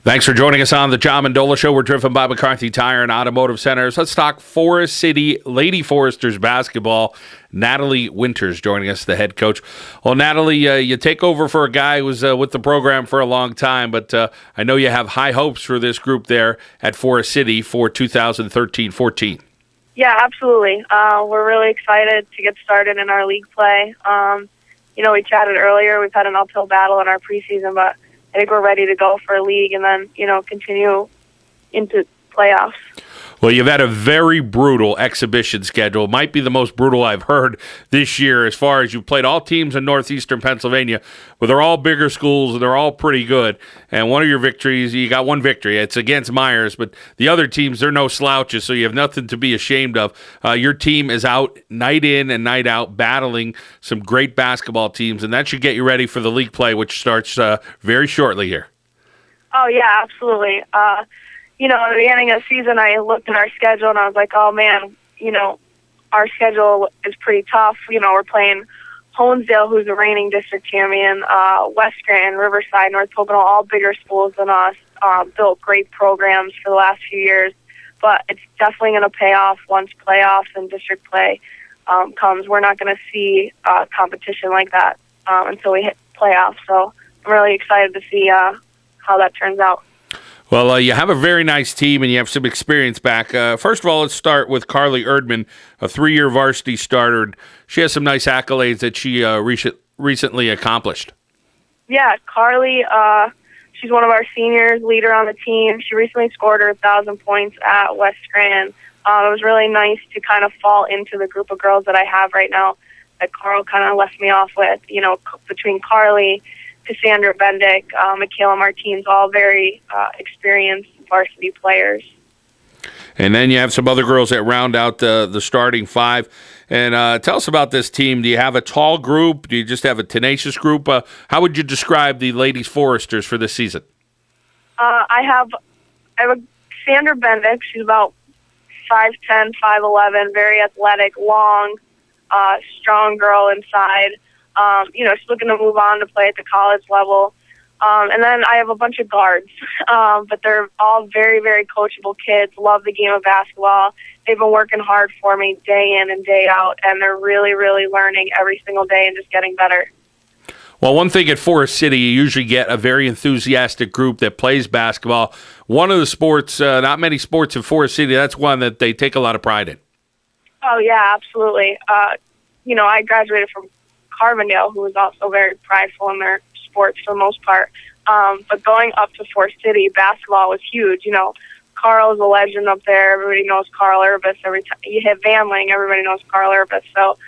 Thanks for joining us on the John Mendola Show. We're driven by McCarthy Tire and Automotive Centers. Let's talk Forest City Lady Foresters basketball. Natalie Winters joining us, the head coach. Well, Natalie, you take over for a guy who was with the program for a long time, but I know you have high hopes for this group there at Forest City for 2013-14. Yeah, absolutely. We're really excited to get started in our league play. We chatted earlier. We've had an uphill battle in our preseason, but I think we're ready to go for a league and then, continue into playoffs. Well, you've had a very brutal exhibition schedule. Might be the most brutal I've heard this year as far as you've played all teams in northeastern Pennsylvania, but they're all bigger schools and they're all pretty good. And one of your victories, you got one victory. It's against Myers, but the other teams, they're no slouches, so you have nothing to be ashamed of. Your team is out night in and night out battling some great basketball teams, and that should get you ready for the league play, which starts very shortly here. Oh, yeah, absolutely. At the beginning of the season, I looked at our schedule and I was like, oh, man, our schedule is pretty tough. We're playing Honesdale, who's the reigning district champion, West Grand, Riverside, North Pocono, all bigger schools than us, built great programs for the last few years. But it's definitely going to pay off once playoffs and district play comes. We're not going to see competition like that until we hit playoffs. So I'm really excited to see how that turns out. Well, you have a very nice team, and you have some experience back. First of all, let's start with Carly Erdman, a 3-year varsity starter. She has some nice accolades that she recently accomplished. Yeah, Carly, she's one of our seniors, leader on the team. She recently scored her 1,000 points at West Grand. It was really nice to kind of fall into the group of girls that I have right now that Carl kind of left me off with. Between Carly, Cassandra Bendick, Michaela Martins, all very experienced varsity players. And then you have some other girls that round out the starting five. And tell us about this team. Do you have a tall group? Do you just have a tenacious group? How would you describe the Ladies Foresters for this season? I have a Cassandra Bendick. She's about 5'10", 5'11", very athletic, long, strong girl inside. She's looking to move on to play at the college level. And then I have a bunch of guards, but they're all very, very coachable kids, love the game of basketball. They've been working hard for me day in and day out, and they're really, really learning every single day and just getting better. Well, one thing at Forest City, you usually get a very enthusiastic group that plays basketball. One of the sports, not many sports in Forest City, that's one that they take a lot of pride in. Oh, yeah, absolutely. I graduated from Carbondale, who was also very prideful in their sports for the most part. But going up to Forest City, basketball was huge. Carl's a legend up there. Everybody knows Carl Urbis. Every time you hit Van Lang, everybody knows Carl Urbis. So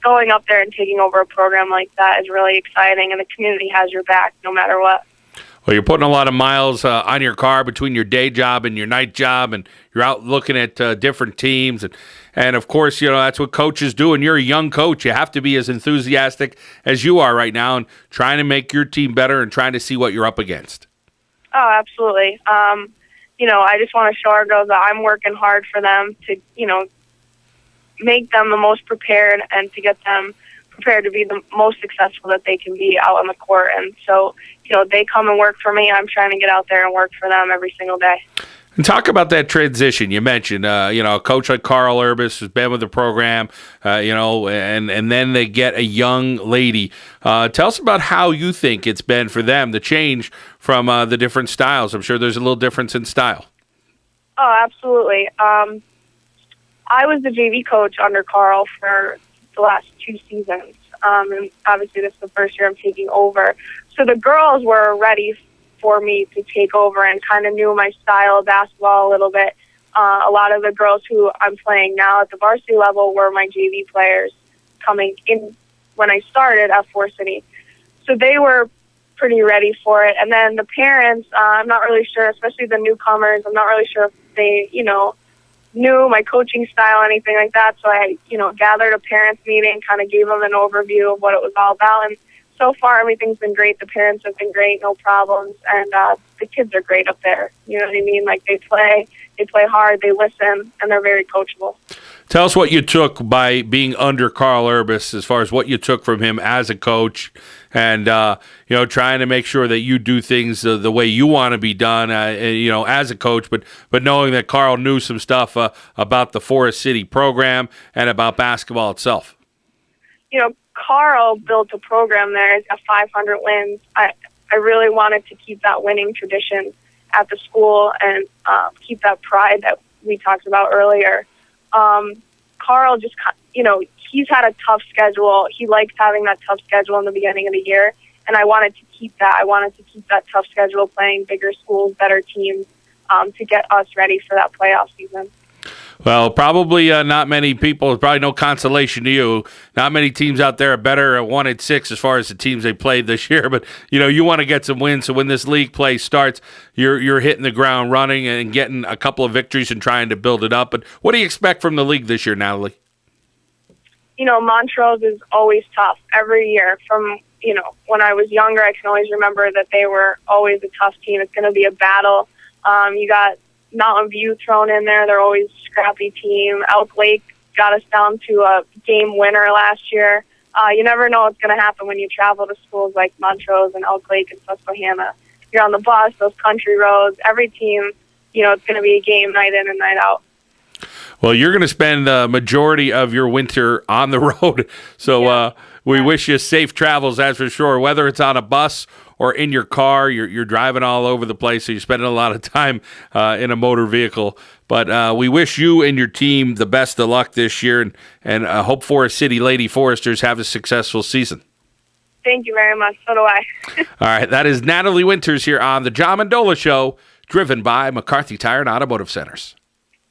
going up there and taking over a program like that is really exciting, and the community has your back no matter what. Well, you're putting a lot of miles on your car between your day job and your night job, and you're out looking at different teams. And of course, that's what coaches do, and you're a young coach. You have to be as enthusiastic as you are right now and trying to make your team better and trying to see what you're up against. Oh, absolutely. I just want to show our girls that I'm working hard for them to, make them the most prepared and to get them prepared to be the most successful that they can be out on the court. And so, they come and work for me. I'm trying to get out there and work for them every single day. And talk about that transition. You mentioned, a coach like Carl Urbis has been with the program, and then they get a young lady. Tell us about how you think it's been for them to change from the different styles. I'm sure there's a little difference in style. Oh, absolutely. I was the JV coach under Carl for the last 2 seasons, and obviously this is the first year I'm taking over. So the girls were ready for me to take over and kind of knew my style of basketball a little bit. A lot of the girls who I'm playing now at the varsity level were my JV players coming in when I started at Forest City. So they were pretty ready for it. And then the parents, I'm not really sure, especially the newcomers, I'm not really sure if they, knew my coaching style or anything like that. So I, gathered a parents meeting, kind of gave them an overview of what it was all about. And so far, everything's been great. The parents have been great, no problems. And the kids are great up there. You know what I mean? Like, they play hard, they listen, and they're very coachable. Tell us what you took by being under Carl Urbis as far as what you took from him as a coach and trying to make sure that you do things the way you want to be done, as a coach, but knowing that Carl knew some stuff about the Forest City program and about basketball itself. Carl built a program there. He's got 500 wins. I really wanted to keep that winning tradition at the school and keep that pride that we talked about earlier. Carl just, he's had a tough schedule. He likes having that tough schedule in the beginning of the year, and I wanted to keep that. I wanted to keep that tough schedule, playing bigger schools, better teams, to get us ready for that playoff season. Well, probably not many people, probably no consolation to you. Not many teams out there are better at 1-6 as far as the teams they played this year. But, you want to get some wins. So when this league play starts, you're hitting the ground running and getting a couple of victories and trying to build it up. But what do you expect from the league this year, Natalie? Montrose is always tough every year. From, when I was younger, I can always remember that they were always a tough team. It's going to be a battle. You got Mountain View thrown in there. They're always a scrappy team. Elk Lake got us down to a game winner last year. You never know what's going to happen when you travel to schools like Montrose and Elk Lake and Susquehanna. You're on the bus, those country roads. Every team, it's going to be a game night in and night out. Well, you're going to spend the majority of your winter on the road. So we wish you safe travels, that's for sure. Whether it's on a bus or in your car, you're driving all over the place, so you're spending a lot of time in a motor vehicle. But we wish you and your team the best of luck this year, and hope Forest City Lady Foresters have a successful season. Thank you very much. So do I. All right, that is Natalie Winters here on the John Mendola Show, driven by McCarthy Tire and Automotive Centers.